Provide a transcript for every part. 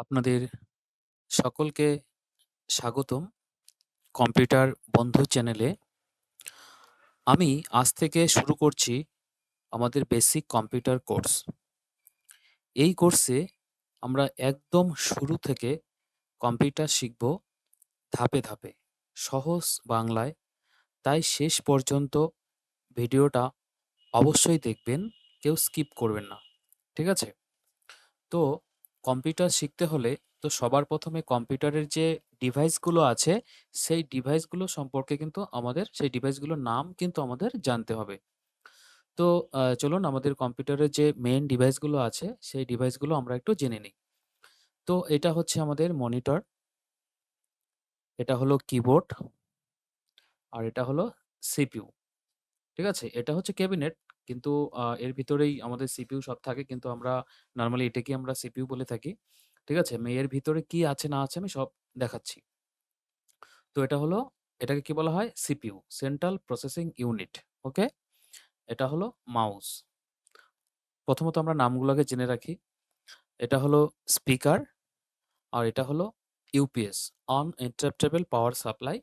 আপনাদের সকলকে স্বাগতম কম্পিউটার বন্ধু চ্যানেলে। আমি আজ থেকে শুরু করছি আমাদের বেসিক কম্পিউটার কোর্স। এই কোর্সে আমরা একদম শুরু থেকে কম্পিউটার শিখব ধাপে ধাপে, সহজ বাংলায়। তাই শেষ পর্যন্ত ভিডিওটা অবশ্যই দেখবেন, কেউ স্কিপ করবেন না। ঠিক আছে? তো কম্পিউটার শিখতে হলে তো সবার প্রথমে কম্পিউটারের যে ডিভাইসগুলো আছে, সেই ডিভাইসগুলো সম্পর্কে কিন্তু আমাদের সেই ডিভাইসগুলোর নাম কিন্তু আমাদের জানতে হবে। তো চলুন আমাদের কম্পিউটারের যে মেইন ডিভাইসগুলো আছে, সেই ডিভাইসগুলো আমরা একটু জেনে নিই। তো এটা হচ্ছে আমাদের মনিটর, এটা হলো কিবোর্ড, আর এটা হলো সিপিইউ। ঠিক আছে? এটা হচ্ছে ক্যাবিনেট, কিন্তু এর ভিতরেই আমাদের সিপিইউ সব থাকে, কিন্তু আমরা নরমালি এটাকে আমরা সিপিইউ বলে থাকি। ঠিক আছে? এর ভিতরে কি আছে না আছে আমি সব দেখাচ্ছি। তো এটা হলো, এটাকে কি বলা হয়? CPU, central processing unit. Okay? এটা হলো মাউস। প্রথমত আমরা নামগুলোকে জেনে রাখি। এটা হলো স্পিকার, আর এটা হলো ইউপিএস, আনইন্টারাপ্টেবল পাওয়ার সাপ্লাই।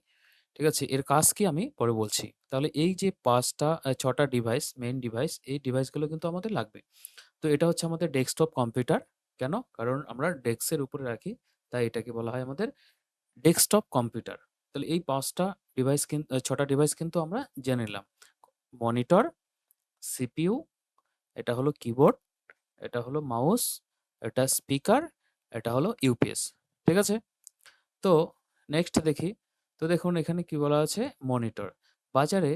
ঠিক আছে? এর কাজ কি আমি পরে বলছি। তাহলে এই যে ৫টা ৬টা ডিভাইস, মেইন ডিভাইস, এই ডিভাইসগুলো কিন্তু আমাদের লাগবে। তো এটা হচ্ছে আমাদের ডেস্কটপ কম্পিউটার। কেন? কারণ আমরা ডেস্কের উপরে রাখি, তাই এটাকে বলা হয় আমাদের ডেস্কটপ কম্পিউটার। তাহলে এই ৫টা ডিভাইস ৬টা ডিভাইস কিন্তু আমরা জেনে নিলাম। মনিটর, সিপিইউ, এটা হলো কিবোর্ড, এটা হলো মাউস, এটা স্পিকার, এটা হলো ইউপিএস। ঠিক আছে? তো নেক্সট দেখি। তো দেখুন এখানে কি বলা আছে? মনিটর। বাজারে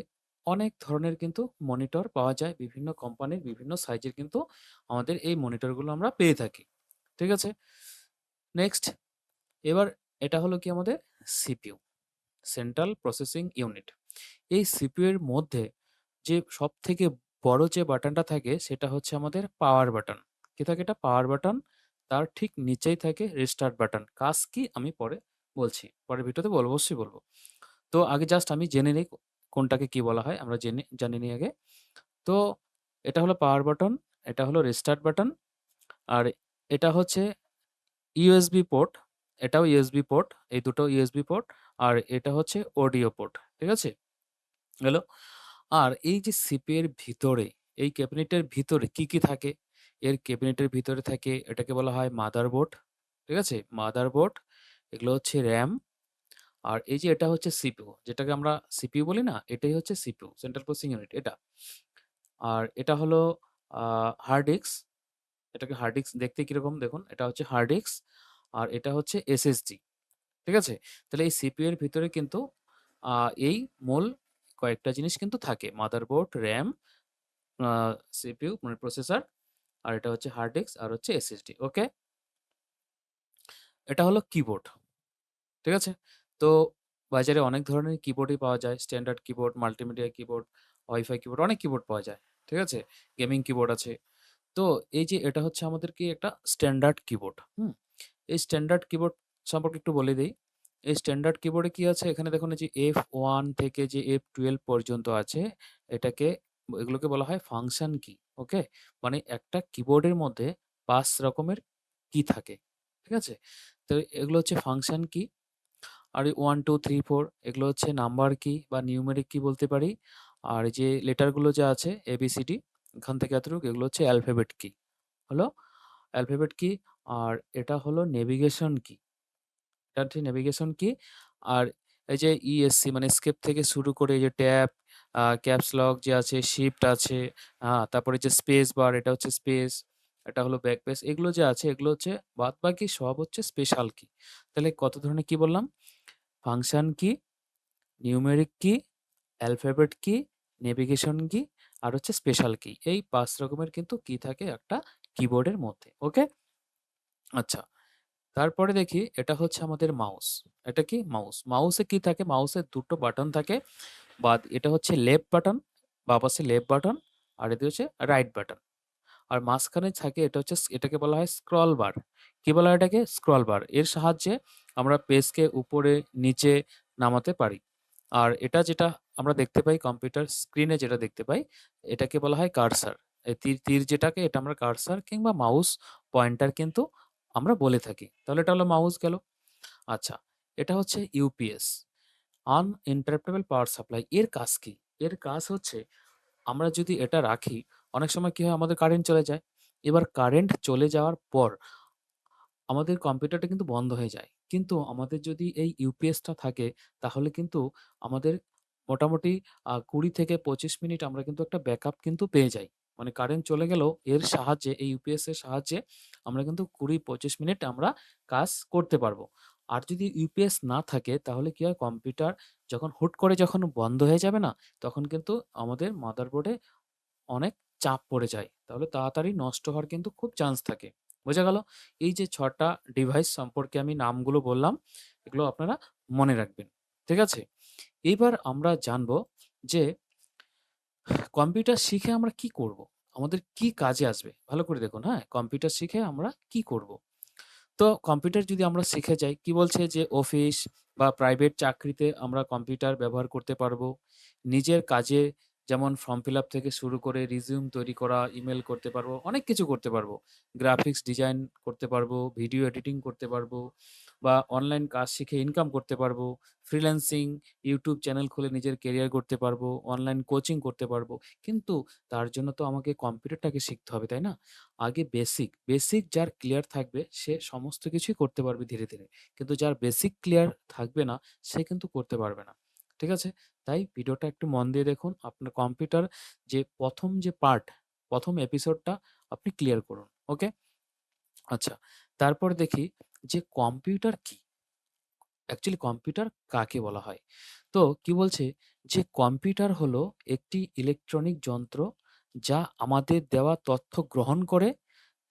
অনেক ধরনের কিন্তু মনিটর পাওয়া যায়। বিভিন্ন কোম্পানির বিভিন্ন সাইজের কিন্তু আমাদের এই মনিটরগুলো আমরা পেয়ে থাকি। ঠিক আছে? নেক্সট, এবার এটা হলো কি আমাদের সিপিইউ, সেন্ট্রাল প্রসেসিং ইউনিট। এই সিপিইউ এর মধ্যে যে সবথেকে বড় যে বাটনটা থাকে সেটা হচ্ছে আমাদের পাওয়ার বাটন। কি থাকে এটা? Power button. তার ঠিক নিচেই থাকে রেস্টার্ট বাটন। কাজ কি আমি পরে বলছি। পরের ভিডিওতে অবশ্যই বলব। তো আগে জাস্ট আমি জেনে নেই কোনটাকে কি বলা হয়। আমরা জানি নিই আগে। তো এটা হলো পাওয়ার বাটন, এটা হলো রেস্টার্ট বাটন, আর এটা হচ্ছে ইউএসবি পোর্ট, এটাও ইউএসবি পোর্ট। এই দুটো ইউএসবি পোর্ট, আর এটা হচ্ছে অডিও পোর্ট। ঠিক আছে? গেল। আর এই যে সিপি এর ভিতরে, এই ক্যাবিনেটের ভিতরে কি, কি থাকে? এর ক্যাবিনেটের ভিতরে থাকে, এটাকে বলা হয় মাদারবোর্ড। ঠিক আছে? মাদারবোর্ড, এগুলো হচ্ছে র‍্যাম, আর এই যে এটা হচ্ছে সিপিইউ, যেটাকে আমরা সিপিইউ বলি না? এটাই হচ্ছে সিপিইউ, সেন্ট্রাল প্রসেসিং ইউনিট এটা। আর এটা হলো আ হার্ড ডিস্ক। এটাকে হার্ড ডিস্ক দেখতে কিরকম দেখুন, এটা হচ্ছে হার্ড ডিস্ক, আর এটা হচ্ছে এসএসডি। ঠিক আছে? তাহলে এই সিপিইউ এর ভিতরে কিন্তু আ এই মূল কয়েকটা জিনিস কিন্তু থাকে। মাদারবোর্ড, র‍্যাম, আ সিপিইউ মানে প্রসেসর, আর এটা হচ্ছে হার্ড ডিস্ক, আর হচ্ছে এসএসডি। ওকে? এটা হলো কিবোর্ড। ঠিক আছে? তো বাজারে অনেক ধরনের কিবোর্ডই পাওয়া যায়। Standard keyboard, multimedia keyboard, wifi keyboard, অনেক কিবোর্ড পাওয়া যায়। ঠিক আছে? গেমিং কিবোর্ড আছে। তো এই যে এটা হচ্ছে আমাদের কি একটা স্ট্যান্ডার্ড কিবোর্ড। হুম? এই স্ট্যান্ডার্ড কিবোর্ড সম্পর্কে একটু বলে দেই। এই স্ট্যান্ডার্ড কিবোর্ডে কি আছে? এখানে দেখুন এই যে F1 থেকে যে F12 পর্যন্ত আছে, এটাকে এগুলোকে বলা হয় ফাংশন কি। ওকে? মানে একটা কিবোর্ডের মধ্যে ৫ রকমের কি থাকে। ঠিক আছে? তো এগুলো হচ্ছে ফাংশন কি। আর এই 1, 2, 3, 4 এগুলো হচ্ছে নাম্বার কি বা নিউমেরিক কি বলতে পারি। আর এই যে লেটারগুলো যা আছে ABCD, এখান থেকে এতটুকু, এগুলো হচ্ছে অ্যালফাবেট কি। হলো অ্যালফাবেট কি। আর এটা হলো নেভিগেশন কি। এটা হচ্ছে নেভিগেশন কি। আর এই যে ESC মানে এসকেপ থেকে শুরু করে এই যে ট্যাব, ক্যাপস লক যে আছে, শিফট আছে, তারপরে যে স্পেস বার, এটা হচ্ছে স্পেস, এটা হলো ব্যাকস্পেস। এগুলো যে আছে এগুলো হচ্ছে বাদবাকি সব হচ্ছে স্পেশাল কি। তাহলে কত ধরনের কি বললাম? ফাংশন কি, নিউমেরিক কি, অ্যালফাবেট কি, নেভিগেশন কি, আর হচ্ছে স্পেশাল কি। এই ৫ রকমের কিন্তু কি থাকে একটা কিবোর্ডের মধ্যে। ওকে? আচ্ছা। তারপরে দেখি এটা হচ্ছে আমাদের মাউস। এটা কি? মাউস। মাউসে কি থাকে? মাউসে ২ টো বাটন থাকে। এটা হচ্ছে লেফট বাটন, বাঁ পাশে লেফট বাটন, আর এটি হচ্ছে রাইট বাটন। আর মাঝখানে থাকে এটা হচ্ছে এটাকে বলা হয় স্ক্রল বার। কি বলা হয় এটাকে? Scroll bar. এর সাহায্যে আমরা পেজকে উপরে নিচে নামাতে পারি। আর এটা যেটা আমরা দেখতে পাই কম্পিউটার স্ক্রিনে, যেটা দেখতে পাই, এটাকে বলা হয় কার্সর। এই তীর তীর যেটাকে, এটা আমরা কার্সর কিংবা মাউস পয়েন্টার কিন্তু আমরা বলে থাকি। তাহলে এটা হলো মাউস গেল। আচ্ছা, এটা হচ্ছে ইউপিএস, আনইন্টারাপ্টেবল পাওয়ার সাপ্লাই। এর কাজ কি? এর কাজ হচ্ছে আমরা যদি এটা রাখি, অনেক সময় কি হয় আমাদের কারেন্ট চলে যায়। এবার কারেন্ট চলে যাওয়ার পর আমাদের কম্পিউটারটা কিন্তু বন্ধ হয়ে যায়। কিন্তু আমাদের যদি এই ইউপিএসটা থাকে তাহলে কিন্তু আমাদের মোটামুটি ২০ থেকে ২৫ মিনিট আমরা কিন্তু একটা ব্যাকআপ কিন্তু পেয়ে যাই। মানে কারেন্ট চলে গেলেও এর সাহায্যে, এই ইউপিএস এর সাহায্যে আমরা কিন্তু ২০-২৫ মিনিট আমরা কাজ করতে পারবো। আর যদি ইউপিএস না থাকে তাহলে কি হয়, কম্পিউটার যখন হুট করে যখন বন্ধ হয়ে যাবে না, তখন কিন্তু আমাদের মাদারবোর্ডে অনেক চাপ পড়ে যায়। তাহলে তাড়াতাড়ি নষ্ট হওয়ার কিন্তু খুব চান্স থাকে। বোঝা গেল? এই যে ৬ টা ডিভাইস সম্পর্কে আমি নামগুলো বললাম, এগুলো আপনারা মনে রাখবেন। ঠিক আছে? এইবার আমরা জানবো যে কম্পিউটার শিখে আমরা কি করব? আমাদের কি কাজে আসবে? ভালো করে দেখুন, হ্যাঁ? কম্পিউটার শিখে আমরা কি করব? তো কম্পিউটার যদি আমরা শিখে যাই, কি বলছে যে অফিস বা প্রাইভেট চাকরিতে আমরা কম্পিউটার ব্যবহার করতে পারবো। নিজের কাজে যেমন ফর্ম ফিল আপ থেকে শুরু করে রিজিউম তৈরি করা, ইমেইল করতে পারবো, অনেক কিছু করতে পারবো। গ্রাফিক্স ডিজাইন করতে পারবো, ভিডিও এডিটিং করতে পারবো বা অনলাইন কাজ শিখে ইনকাম করতে পারবো। ফ্রিল্যান্সিং, ইউটিউব চ্যানেল খুলে নিজের কেরিয়ার গড়তে পারবো, অনলাইন কোচিং করতে পারবো। কিন্তু তার জন্য তো আমাকে কম্পিউটারটাকে শিখতে হবে, তাই না? আগে বেসিক যার ক্লিয়ার থাকবে সে সমস্ত কিছুই করতে পারবে ধীরে, ধীরে। কিন্তু যার বেসিক ক্লিয়ার থাকবে না সে কিন্তু করতে পারবে না। ঠিক আছে? তাই ভিডিওটা একটু মন দিয়ে দেখুন। আপনার কম্পিউটার যে ১ম যে পার্ট, ১ম এপিসোডটা আপনি ক্লিয়ার করুন। ওকে? আচ্ছা। তারপর দেখি যে কম্পিউটার কি? অ্যাকচুয়ালি কম্পিউটার কাকে বলা হয়? তো কি বলছে যে কম্পিউটার হলো একটি ইলেকট্রনিক যন্ত্র যা আমাদের দেওয়া তথ্য গ্রহণ করে,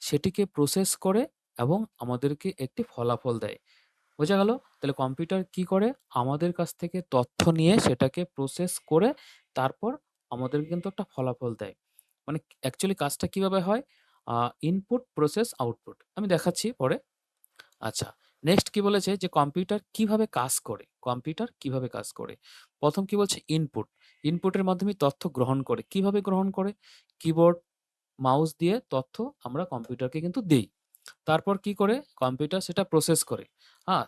সেটিকে প্রসেস করে এবং আমাদেরকে একটি ফলাফল দেয়। বোঝা গেল? তাহলে কম্পিউটার কি করে? আমাদের কাছ থেকে তথ্য নিয়ে সেটাকে প্রসেস করে তারপর আমাদেরকে কিন্তু একটা ফলাফল দেয়। মানে অ্যাকচুয়ালি কাজটা কিভাবে হয়? আ ইনপুট, প্রসেস, আউটপুট। আমি দেখাচ্ছি পরে। আচ্ছা, নেক্সট কি বলেছে যে কম্পিউটার কিভাবে কাজ করে? কম্পিউটার কিভাবে কাজ করে? ১ম কি বলছে ইনপুট। ইনপুটের মাধ্যমে তথ্য গ্রহণ করে। কিভাবে গ্রহণ করে? কিবোর্ড, মাউস দিয়ে তথ্য আমরা কম্পিউটারকে কিন্তু দেই। তারপর কি করে? কম্পিউটার সেটা প্রসেস করে।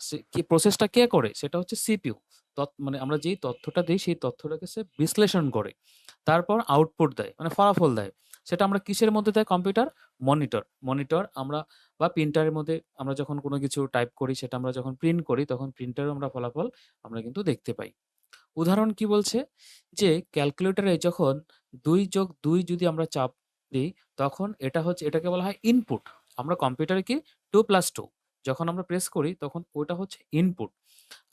সে কি প্রসেসটা কে করে? সেটা হচ্ছে সিপিইউ। মানে আমরা যেই তথ্যটা দেই সেই তথ্যটাকে সে বিশ্লেষণ করে। তারপর আউটপুট দেয়, মানে ফলাফল দেয়। সেটা আমরা কিসের মধ্যে দেয় কম্পিউটার? মনিটর। মনিটর আমরা বা প্রিন্টারের মধ্যে আমরা যখন কোনো কিছু টাইপ করি সেটা আমরা যখন প্রিন্ট করি তখন প্রিন্টারেও আমরা ফলাফল আমরা কিন্তু দেখতে পাই। উদাহরণ কি বলছে? যে ক্যালকুলেটরে যখন ২+২ যদি আমরা চাপ দিই, তখন এটাকে বলা হয় ইনপুট। আমরা কম্পিউটারে কি 2+2 যখন আমরা প্রেস করি তখন ওটা হচ্ছে ইনপুট।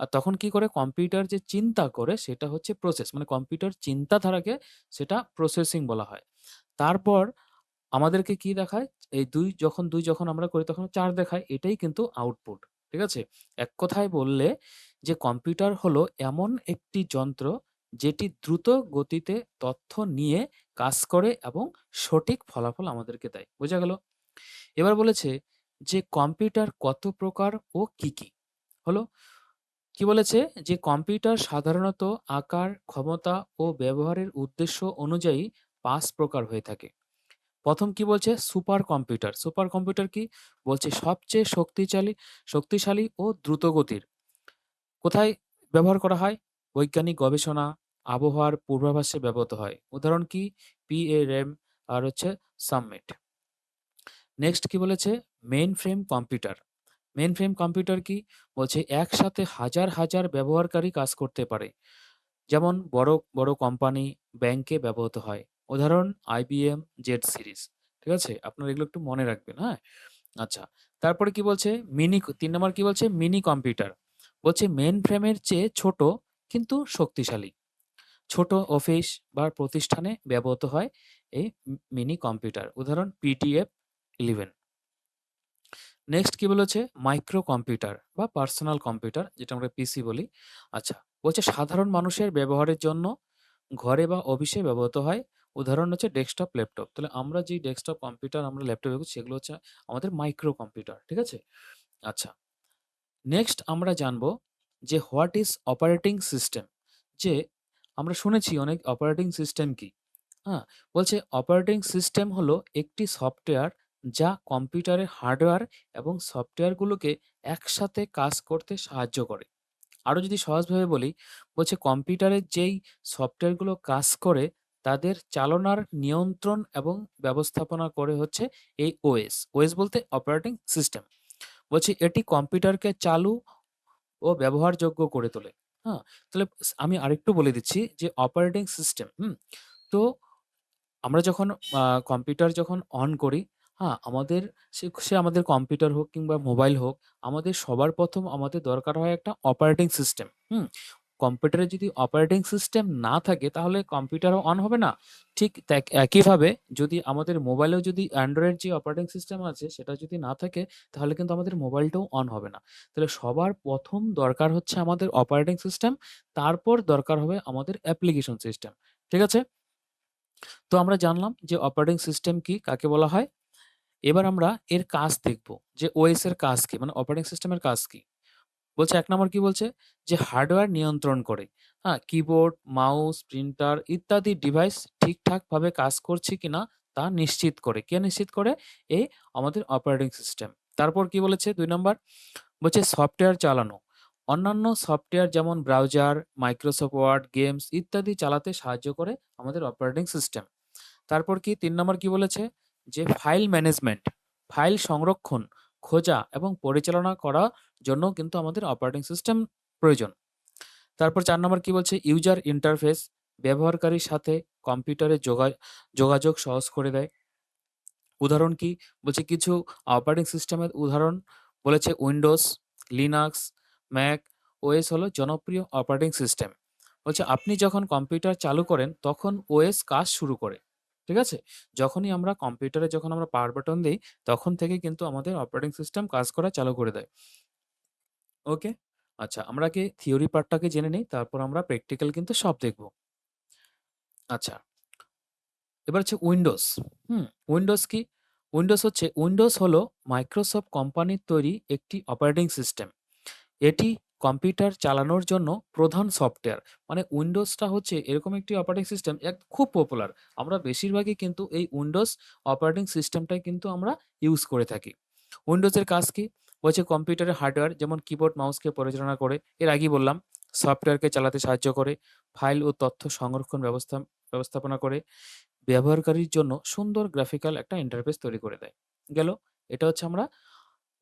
আর তখন কি করে কম্পিউটার যে চিন্তা করে সেটা হচ্ছে প্রসেস। মানে কম্পিউটার চিন্তাধারাকে সেটা প্রসেসিং বলা হয়। তারপর আমাদেরকে কি দেখায়? এই ২ যখন আমরা করি তখন ৪ দেখায়। এটাই কিন্তু আউটপুট। ঠিক আছে? এক কথায় বললে যে কম্পিউটার হলো এমন একটি যন্ত্র যেটি দ্রুত গতিতে তথ্য নিয়ে কাজ করে এবং সঠিক ফলাফল আমাদেরকে দেয়। বোঝা গেল? এবার বলেছে যে কম্পিউটার কত প্রকার ও কি, কি? হলো কি বলেছে যে কম্পিউটার সাধারণত আকার, ক্ষমতা ও ব্যবহারের উদ্দেশ্য অনুযায়ী ৫ প্রকার হয়ে থাকে। ১ম কি বলছে? Super computer. সুপার কম্পিউটার কি? বলছে সবচেয়ে শক্তিশালী ও দ্রুতগতির। কোথায় ব্যবহার করা হয়? বৈজ্ঞানিক গবেষণা, আবহাওয়ার পূর্বাভাসে ব্যবহৃত হয়। উদাহরণ কি? PARAM আর হচ্ছে সাবমেট। নেক্সট কি বলেছে? Mainframe computer. মেইনফ্রেম কম্পিউটার কি? বলছে একসাথে হাজার ব্যবহারকারী কাজ করতে পারে। যেমন বড় কোম্পানি, ব্যাংকে ব্যবহৃত হয়। উদাহরণ IBM জেড সিরিজ। ঠিক আছে? আপনারা এগুলো একটু মনে রাখবেন, হ্যাঁ? আচ্ছা। তারপরে কি বলছে? ৩ নাম্বার কি বলছে? Mini computer. বলছে মেইন ফ্রেমের চেয়ে ছোট কিন্তু শক্তিশালী। ছোট অফিস বা প্রতিষ্ঠানে ব্যবহৃত হয় এই মিনি কম্পিউটার। উদাহরণ PTF-11। নেক্সট কি বলেছে? মাইক্রো কম্পিউটার বা পার্সোনাল কম্পিউটার যেটা আমরা পিসি বলি। আচ্ছা, বলছে সাধারণ মানুষের ব্যবহারের জন্য ঘরে বা অফিসে ব্যবহৃত হয়। উদাহরণ হচ্ছে ডেস্কটপ, ল্যাপটপ। তাহলে আমরা যেই ডেস্কটপ কম্পিউটার আমরা ল্যাপটপে ইউজ সেগুলো হচ্ছে আমাদের মাইক্রো কম্পিউটার। ঠিক আছে? আচ্ছা, নেক্সট আমরা জানবো যে হোয়াট ইস অপারেটিং সিস্টেম? যে আমরা শুনেছি অনেক অপারেটিং সিস্টেম কি? হ্যাঁ? বলছে অপারেটিং সিস্টেম হলো একটি সফটওয়্যার যা কম্পিউটারের হার্ডওয়্যার এবং সফটওয়্যারগুলোকে একসাথে কাজ করতে সাহায্য করে। আরো যদি সহজভাবে বলি, বলছে কম্পিউটারের যেই সফটওয়্যারগুলো কাজ করে তাদের চালনার নিয়ন্ত্রণ এবং ব্যবস্থাপনা করে হচ্ছে এই ওএস। ওএস বলতে অপারেটিং সিস্টেম। বলছে এটি কম্পিউটারকে চালু ও ব্যবহারযোগ্য করে তোলে। হ্যাঁ? তাহলে আমি আরেকটু বলে দিচ্ছি যে অপারেটিং সিস্টেম, তো আমরা যখন কম্পিউটার যখন অন করি, আমাদের সে আমাদের কম্পিউটার হোক কিংবা মোবাইল হোক, আমাদের সবার ১ম আমাদের দরকার হয় একটা অপারেটিং সিস্টেম। কম্পিউটারে যদি অপারেটিং সিস্টেম না থাকে তাহলে কম্পিউটারও অন হবে না। ঠিক একইভাবে যদি আমাদের মোবাইলেও যদি অ্যান্ড্রয়েড যে অপারেটিং সিস্টেম আছে সেটা যদি না থাকে তাহলে কিন্তু আমাদের মোবাইলটাও অন হবে না। তাহলে সবার ১ম দরকার হচ্ছে আমাদের অপারেটিং সিস্টেম, তারপর দরকার হবে আমাদের অ্যাপ্লিকেশন সিস্টেম। ঠিক আছে? তো আমরা জানলাম যে অপারেটিং সিস্টেম কি, কাকে বলা হয়। এবার আমরা এর কাজ দেখব যে ওএস এর কাজ কি? মানে অপারেটিং সিস্টেমের কাজ কি? বলছে ১ নম্বর কি বলছে? যে হার্ডওয়্যার নিয়ন্ত্রণ করে। কিবোর্ড, মাউস, প্রিন্টার ইত্যাদি ডিভাইস ঠিকঠাকভাবে কাজ করছে কিনা তা নিশ্চিত করে। কে নিশ্চিত করে? এই আমাদের অপারেটিং সিস্টেম। তারপর কি বলেছে ২ নম্বর? বলছে সফটওয়্যার চালানো। অন্যান্য সফটওয়্যার যেমন ব্রাউজার, মাইক্রোসফট ওয়ার্ড, গেমস ইত্যাদি চালাতে সাহায্য করে আমাদের অপারেটিং সিস্টেম। তারপর কি ৩ নম্বর কি বলেছে? যে ফাইল ম্যানেজমেন্ট, ফাইল সংরক্ষণ, খোঁজা এবং পরিচালনা করার জন্য কিন্তু আমাদের অপারেটিং সিস্টেম প্রয়োজন। তারপর ৪ নম্বর কি বলছে? ইউজার ইন্টারফেস, ব্যবহারকারীর সাথে কম্পিউটারে যোগাযোগ সহজ করে দেয়। উদাহরণ কি? বলছে কিছু অপারেটিং সিস্টেমের উদাহরণ বলেছে উইন্ডোজ, লিনাক্স, ম্যাক ওএস হলো জনপ্রিয় অপারেটিং সিস্টেম। বলছে আপনি যখন কম্পিউটার চালু করেন তখন ওএস কাজ শুরু করে। ঠিক আছে? যখনই আমরা কম্পিউটারে যখন আমরা পাওয়ার বাটন দেই তখন থেকে কিন্তু আমাদের অপারেটিং সিস্টেম কাজ করা চালু করে দেয়। ওকে? আচ্ছা, আমরা আগে থিওরি পার্টটাকে জেনে নেই, তারপর আমরা প্র্যাকটিক্যাল কিন্তু সব দেখব। আচ্ছা, এবার হচ্ছে উইন্ডোজ। উইন্ডোজ কি? উইন্ডোজ হলো মাইক্রোসফট কোম্পানির তৈরি একটি অপারেটিং সিস্টেম। এটি কম্পিউটার চালানোর জন্য প্রধান সফটওয়্যার। মানে উইন্ডোজটা হচ্ছে এরকম একটি অপারেটিং সিস্টেম খুব পপুলার। আমরা বেশিরভাগই কিন্তু এই উইন্ডোজ অপারেটিং সিস্টেমটাই কিন্তু আমরা ইউজ করে থাকি। উইন্ডোজের কাজ কি? বলছে কম্পিউটারের হার্ডওয়্যার যেমন কিবোর্ড, মাউসকে পরিচালনা করে। এর আগেই বললাম। সফটওয়্যারকে চালাতে সাহায্য করে। ফাইল ও তথ্য সংরক্ষণ ব্যবস্থাপনা করে। ব্যবহারকারীর জন্য সুন্দর গ্রাফিক্যাল একটা ইন্টারফেস তৈরি করে দেয়। গেল? এটা হচ্ছে আমরা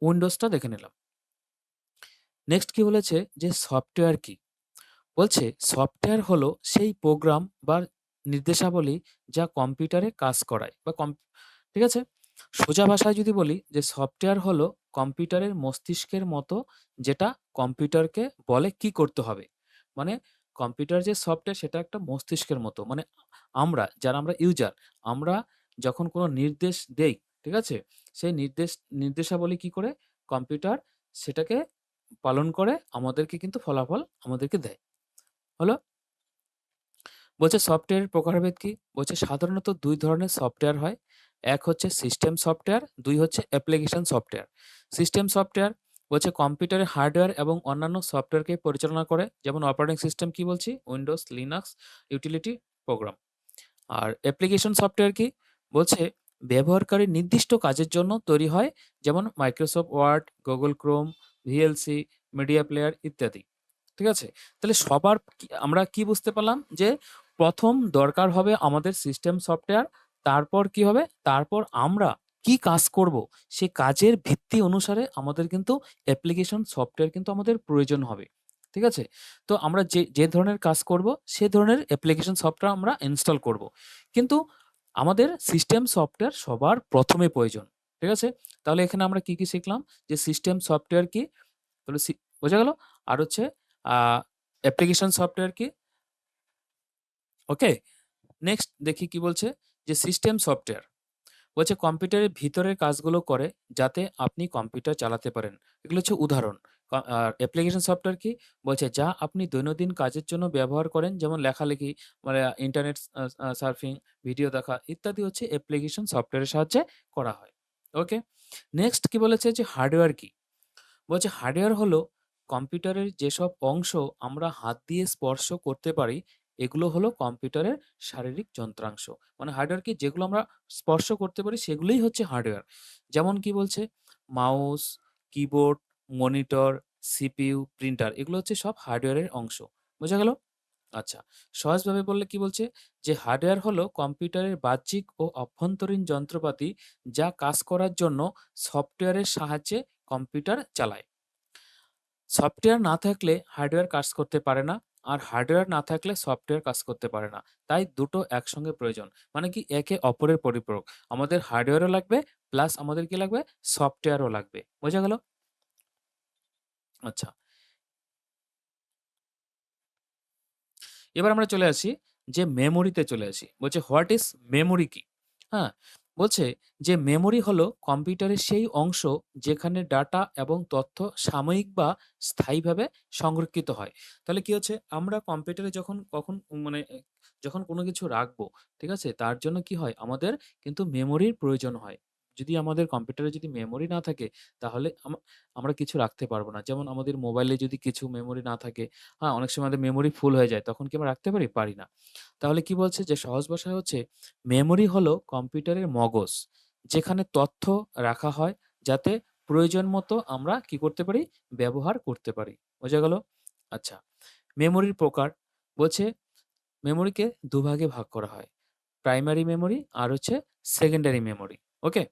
উইন্ডোজটা দেখে নিলাম। নেক্সট কি বলেছে যে সফটওয়্যার কি? বলছে সফটওয়্যার হলো সেই প্রোগ্রাম বা নির্দেশাবলী যা কম্পিউটারে কাজ করায় বা ঠিক আছে? সোজা ভাষায় যদি বলি যে সফটওয়্যার হলো কম্পিউটারের মস্তিষ্কের মতো, যেটা কম্পিউটারকে বলে কি করতে হবে। মানে কম্পিউটার যে সফটওয়্যার সেটা একটা মস্তিষ্কের মতো। মানে যারা আমরা ইউজার, আমরা যখন কোনো নির্দেশ দেই, ঠিক আছে? সেই নির্দেশাবলী কি করে কম্পিউটার সেটাকে পালন করে আমাদেরকে কিন্তু ফলাফল আমাদেরকে দেয়। হলো? বলছে সফটওয়্যারের প্রকারভেদ কি? বলছে সাধারণত ২ ধরনের সফটওয়্যার হয়। এক হচ্ছে সিস্টেম সফটওয়্যার, ২ হচ্ছে অ্যাপ্লিকেশন সফটওয়্যার। সিস্টেম সফটওয়্যার বলছে কম্পিউটারের হার্ডওয়্যার এবং অন্যান্য সফটওয়্যারকে পরিচালনা করে। যেমন অপারেটিং সিস্টেম কি বলছি? Windows, Linux, utility program. আর অ্যাপ্লিকেশন সফটওয়্যার কি? বলছে ব্যবহারকারীর নির্দিষ্ট কাজের জন্য তৈরি হয়। যেমন Microsoft Word, Google Chrome, VLC, media player ইত্যাদি। ঠিক আছে? তাহলে আমরা কি বুঝতে পারলাম? যে ১ম দরকার হবে আমাদের সিস্টেম সফটওয়্যার। তারপর কি হবে? তারপর আমরা কি কাজ করব, সে কাজের ভিত্তি অনুসারে আমাদের কিন্তু অ্যাপ্লিকেশন সফটওয়্যার কিন্তু আমাদের প্রয়োজন হবে। ঠিক আছে? তো আমরা যে ধরনের কাজ করব, সে ধরনের অ্যাপ্লিকেশন সফটওয়্যার আমরা ইনস্টল করব। কিন্তু আমাদের সিস্টেম সফটওয়্যার সবার ১ম এ প্রয়োজন। ঠিক আছে? তাহলে এখানে আমরা কি শিখলাম? যে সিস্টেম সফটওয়্যার কি? তাহলে বোঝা গেল? আর হচ্ছে আ অ্যাপ্লিকেশন সফটওয়্যার কি? ওকে? নেক্সট দেখি কি বলছে? যে সিস্টেম সফটওয়্যার। বলছে কম্পিউটারের ভিতরের কাজগুলো করে যাতে আপনি কম্পিউটার চালাতে পারেন। এগুলো হচ্ছে উদাহরণ। আর অ্যাপ্লিকেশন সফটওয়্যার কি? বলছে যা আপনি দৈনন্দিন কাজের জন্য ব্যবহার করেন, যেমন লেখালেখি, মানে ইন্টারনেট সার্ফিং, ভিডিও দেখা ইত্যাদি হচ্ছে অ্যাপ্লিকেশন সফটওয়্যারের সাহায্যে করা হয়। ওকে? নেক্সট কি বলেছে? যে হার্ডওয়্যার কি? বলছে হার্ডওয়্যার হলো কম্পিউটারের যেসব অংশ আমরা হাত দিয়ে স্পর্শ করতে পারি এগুলো হলো কম্পিউটারের শারীরিক যন্ত্রাংশ। মানে হার্ডওয়্যার কি? যেগুলো আমরা স্পর্শ করতে পারি সেগুলোই হচ্ছে হার্ডওয়্যার। যেমন কি বলছে? Mouse, keyboard, monitor, CPU, printer এগুলো হচ্ছে সব হার্ডওয়্যারের অংশ। বোঝা গেল? আচ্ছা, সহজভাবে বললে কি বলছে? যে হার্ডওয়্যার হলো কম্পিউটারের বাহ্যিক ও অভ্যন্তরীণ যন্ত্রপাতি যা কাজ করার জন্য সফটওয়্যারের সাহায্যে কম্পিউটার চালায়। সফটওয়্যার না থাকলে হার্ডওয়্যার কাজ করতে পারে না। আর হার্ডওয়্যার না থাকলে সফটওয়্যার কাজ করতে পারে না। তাই দুটো একসঙ্গে প্রয়োজন। মানে কি একে অপরের পরিপূরক। আমাদের হার্ডওয়্যারও লাগবে প্লাস আমাদের কি লাগবে? সফটওয়্যারও লাগবে। বোঝা গেল? আচ্ছা। এবার আমরা চলে আসি যে মেমোরিতে চলে আসি। বলছে হোয়াট ইস মেমোরি কি? হ্যাঁ? বলছে যে মেমোরি হলো কম্পিউটারের সেই অংশ যেখানে ডাটা এবং তথ্য সাময়িক বা স্থায়ীভাবে সংরক্ষিত হয়। তাহলে কি হচ্ছে? আমরা কম্পিউটারে যখন কখন মানে যখন কোনো কিছু রাখবো, ঠিক আছে? তার জন্য কি হয়? আমাদের কিন্তু মেমোরির প্রয়োজন হয়। যদি আমাদের কম্পিউটারে যদি মেমোরি না থাকে তাহলে আমরা কিছু রাখতে পারব না। যেমন আমাদের মোবাইলে যদি কিছু মেমোরি না থাকে, অনেক সময় আমাদের মেমোরি ফুল হয়ে যায়। তখন কি আমরা রাখতে পারি? পারি না। তাহলে কি বলছে? যে সহজ ভাষায় হচ্ছে মেমোরি হলো কম্পিউটারের মগজ। যেখানে তথ্য রাখা হয় যাতে প্রয়োজন মতো আমরা কি করতে পারি? ব্যবহার করতে পারি। বোঝা গেল? আচ্ছা, মেমোরির প্রকার বলছে মেমোরিকে দুভাগে ভাগ করা হয়। প্রাইমারি মেমোরি আর হচ্ছে সেকেন্ডারি মেমোরি। ওকে?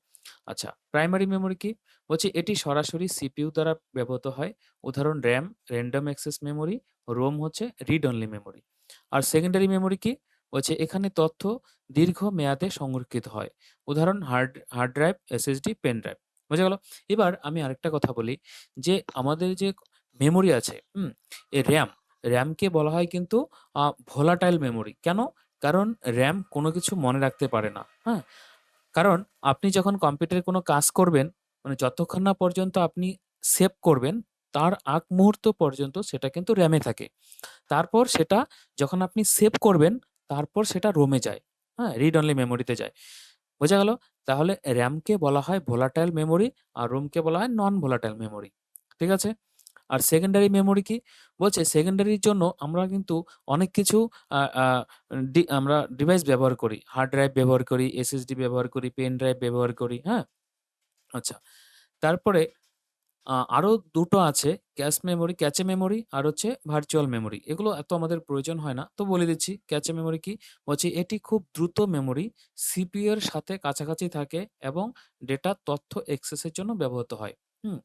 আচ্ছা, প্রাইমারি মেমোরি কি? বলছে এটি সরাসরি সিপিইউ দ্বারা ব্যবহৃত হয়। উদাহরণ RAM, random access memory, ROM হচ্ছে রিড অনলি মেমোরি। আর সেকেন্ডারি মেমোরি কি? বলছে এখানে তথ্য দীর্ঘ মেয়াদে সংরক্ষিত হয়। উদাহরণ hard drive, SSD, pen drive. বোঝা গেল? এবার আমি আরেকটা কথা বলি যে আমাদের যে মেমোরি আছে, এই RAM কে বলা হয় কিন্তু ভোলাটাইল মেমোরি। কেন? কারণ RAM কোনো কিছু মনে রাখতে পারে না। হ্যাঁ? কারণ আপনি যখন কম্পিউটারে কোনো কাজ করবেন, মানে যতক্ষণ না পর্যন্ত আপনি সেভ করবেন, তার আগ মুহূর্ত পর্যন্ত সেটা কিন্তু RAM-এ থাকে। তারপর সেটা যখন আপনি সেভ করবেন, তারপর সেটা ROM-এ যায়। হ্যাঁ? রিড অনলি মেমোরিতে যায়। বোঝা গেল? তাহলে RAM-কে বলা হয় ভোলাটাইল মেমোরি আর ROM-কে বলা হয় নন ভোলাটাইল মেমোরি। ঠিক আছে? আর সেকেন্ডারি মেমোরি কি? বলছে সেকেন্ডারির জন্য আমরা কিন্তু অনেক কিছু আ আ আমরা ডিভাইস ব্যবহার করি। হার্ড ড্রাইভ ব্যবহার করি, SSD ব্যবহার করি, পেন ড্রাইভ ব্যবহার করি। হ্যাঁ? আচ্ছা। তারপরে আরো ২ টো আছে ক্যাচে মেমোরি আর হচ্ছে ভার্চুয়াল মেমোরি। এগুলো এত আমাদের প্রয়োজন হয় না। তো বলে দিচ্ছি ক্যাচে মেমোরি কি? বলছি এটি খুব দ্রুত মেমোরি, সিপিইউ এর সাথে কাছাকাছি থাকে এবং ডেটা তথ্য অ্যাক্সেস এর জন্য ব্যবহৃত হয়। হুম?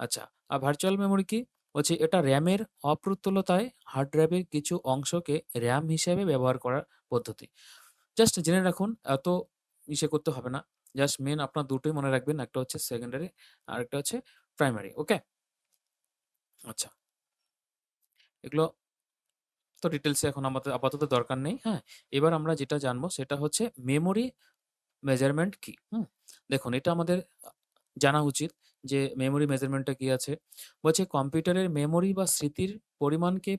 আচ্ছা, আর ভার্চুয়াল মেমোরি কি? বলছি এটা RAM-এর অপ্রতুলতায় হার্ড ড্রাইভের কিছু অংশকে RAM হিসেবে ব্যবহার করার পদ্ধতি। জাস্ট জেনে রাখুন, এত করতে হবে না। জাস্ট মেইন আপনার দুটোই মনে রাখবেন। একটা হচ্ছে সেকেন্ডারি, আরেকটা হচ্ছে প্রাইমারি। ওকে? আচ্ছা। এগুলো তো ডিটেইলস এ এখন আমাদের আপাতত দরকার নেই। হ্যাঁ? এবার আমরা যেটা জানবো সেটা হচ্ছে মেমোরি মেজারমেন্ট কি? দেখুন এটা আমাদের জানা উচিত যে মেমোরি মেজারমেন্টটা কি আছে। বলছে কম্পিউটারের মেমোরি বা স্মৃতির পরিমাণকে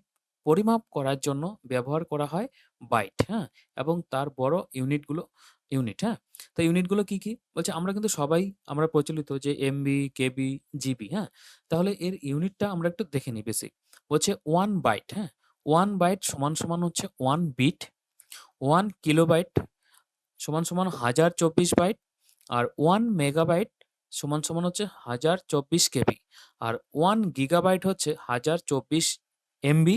পরিমাপ করার জন্য ব্যবহার করা হয় বাইট, হ্যাঁ? এবং তার বড় ইউনিট, হ্যাঁ? তো ইউনিটগুলো কি, কি? বলছে আমরা কিন্তু সবাই আমরা প্রচলিত যে এমবি, কেবি, জিবি, হ্যাঁ? তাহলে এর ইউনিটটা আমরা একটু দেখে নিই বেসিক। বলছে 1 বাইট, হ্যাঁ? 1 বাইট সমান হচ্ছে 1 বিট, 1 কিলোবাইট সমান 1024 বাইট, আর 1 মেগাবাইট হচ্ছে 1024 কেবি, আর 1 গিগাবাইট হচ্ছে 1024 এমবি,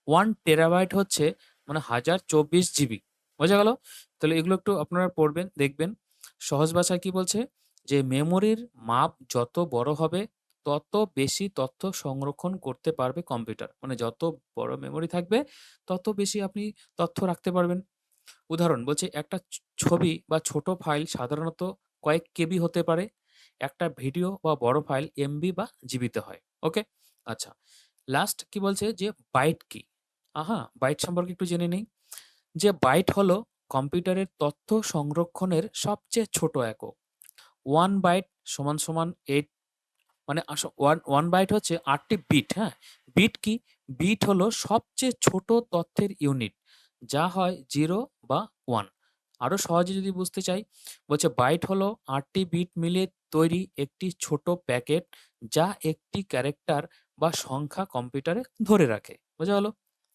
1 টেরাবাইট হচ্ছে মানে 1024 জিবি। বোঝা গেল? তাহলে এগুলো একটু আপনারা পড়বেন, দেখবেন। সহজ ভাষায় কি বলছে? যে মেমোরির মাপ যত বড় হবে, তত বেশি তথ্য সংরক্ষণ করতে পারবে কম্পিউটার। মানে যত বড় মেমোরি থাকবে, তত বেশি আপনি তথ্য রাখতে পারবেন। উদাহরণ বলছে একটা ছবি বা ছোট ফাইল সাধারণত কয়েক কেবি হতে পারে। একটা ভিডিও বা বড় ফাইল এমবি বা জিবিতে হয়। ওকে? আচ্ছা। লাস্ট কি বলছে যে বাইট কি? বাইট সম্পর্কে একটু জেনে নেই। যে বাইট হলো কম্পিউটারের তথ্য সংরক্ষণের সবচেয়ে ছোট একক। 1 বাইট সমান 8, মানে 1 বাইট হচ্ছে ৮ টি বিট, হ্যাঁ? বিট কি? বিট হলো সবচেয়ে ছোট তথ্যের ইউনিট, যা হয় 0 বা 1। আরো সহজে যদি বুঝতে চাই, বলছে বাইট হলো ৮ টি বিট মিলিয়ে তৈরি একটি ছোট প্যাকেট, যা একটি ক্যারেক্টার বা সংখ্যা কম্পিউটারে ধরে রাখে। বোঝা গেল?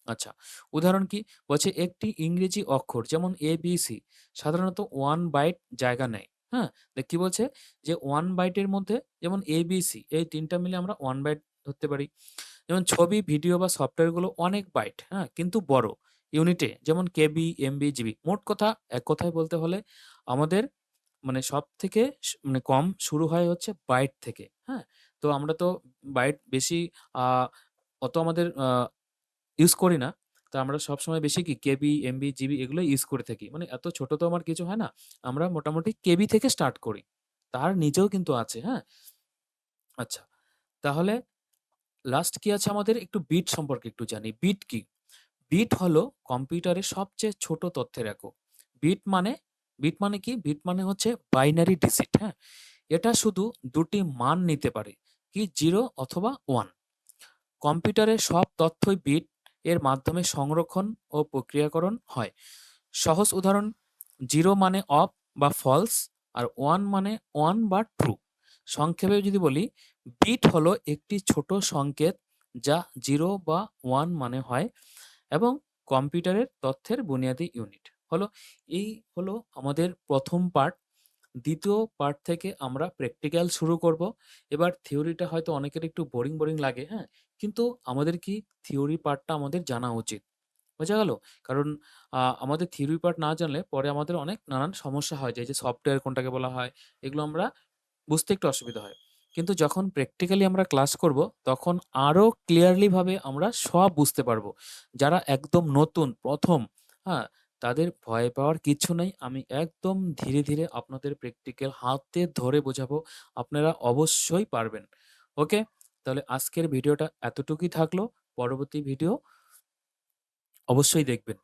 আচ্ছা, উদাহরণ কি? বলছে একটি ইংরেজি অক্ষর যেমন ABC সাধারণত 1 বাইট জায়গা নেয়। হ্যাঁ? কি বলছে? যে 1 বাইটের মধ্যে যেমন ABC এই ৩ টা মিলে আমরা 1 বাইট ধরতে পারি। যেমন ছবি, ভিডিও বা সফটওয়্যারগুলো অনেক বাইট, হ্যাঁ? কিন্তু বড়। ইউনিটে যেমন কেবি, এমবি, জিবি। মোট কথা এক কথায় বলতে হলে আমাদের মানে সবথেকে মানে কম শুরু হয় হচ্ছে বাইট থেকে, হ্যাঁ? তো আমরা তো বাইট বেশি আ অত আমাদের ইউজ করি না। তো আমরা সবসময় বেশি কি কেবি, এমবি, জিবি এগুলোই ইউজ করে থাকি। মানে এত ছোট তো আমার কিছু হয় না। আমরা মোটামুটি কেবি থেকে স্টার্ট করি। তার নিচেও কিন্তু আছে, হ্যাঁ? আচ্ছা, তাহলে লাস্ট কি আছে আমাদের? একটু বিট সম্পর্কে একটু জানি। বিট কি? বিট হলো কম্পিউটারের সবচেয়ে ছোট তথ্যের একক। বিট মানে বিট মানে কি? বিট মানে হচ্ছে বাইনারি ডিজিট, হ্যাঁ? এটা শুধু ২ টি মান নিতে পারে। কি 0 অথবা 1। কম্পিউটারের সব তথ্যই বিট এর মাধ্যমে সংরক্ষণ ও প্রক্রিয়াকরণ হয়। সহজ উদাহরণ 0 মানে অফ বা ফলস আর 1 মানে অন বা ট্রু। সংক্ষেপে যদি বলি বিট হলো একটি ছোট সংকেত যা 0 বা 1 মানে হয় এবং কম্পিউটারের তথ্যের বুনিয়াদি ইউনিট। হলো এই হলো আমাদের ১ম পার্ট। ২য় পার্ট থেকে আমরা প্র্যাকটিক্যাল শুরু করব। এবার থিওরিটা হয়তো অনেকের একটু বোরিং লাগে, হ্যাঁ? কিন্তু আমাদের কি থিওরি পার্টটা আমাদের জানা উচিত। বোঝা গেল? কারণ আমাদের থিওরি পার্ট না জানলে পরে আমাদের অনেক নানান সমস্যা হয় যে, এই যে সফটওয়্যার কোনটাকে বলা হয়, এগুলো আমরা বুঝতে একটু অসুবিধা হয়। কিন্তু যখন প্র্যাকটিক্যালি আমরা ক্লাস করব, তখন আরো ক্লিয়ারলি ভাবে আমরা সব বুঝতে পারবো। যারা একদম নতুন ১ম, হ্যাঁ? তাদের ভয় পাওয়ার কিচ্ছু নেই। আমি একদম ধীরে আপনাদের প্র্যাকটিক্যাল হাতে ধরে বোঝাবো। আপনারা অবশ্যই পারবেন। ওকে? তাহলে আজকের ভিডিওটা এতটুকুই থাকলো। পরবর্তী ভিডিও অবশ্যই দেখবেন।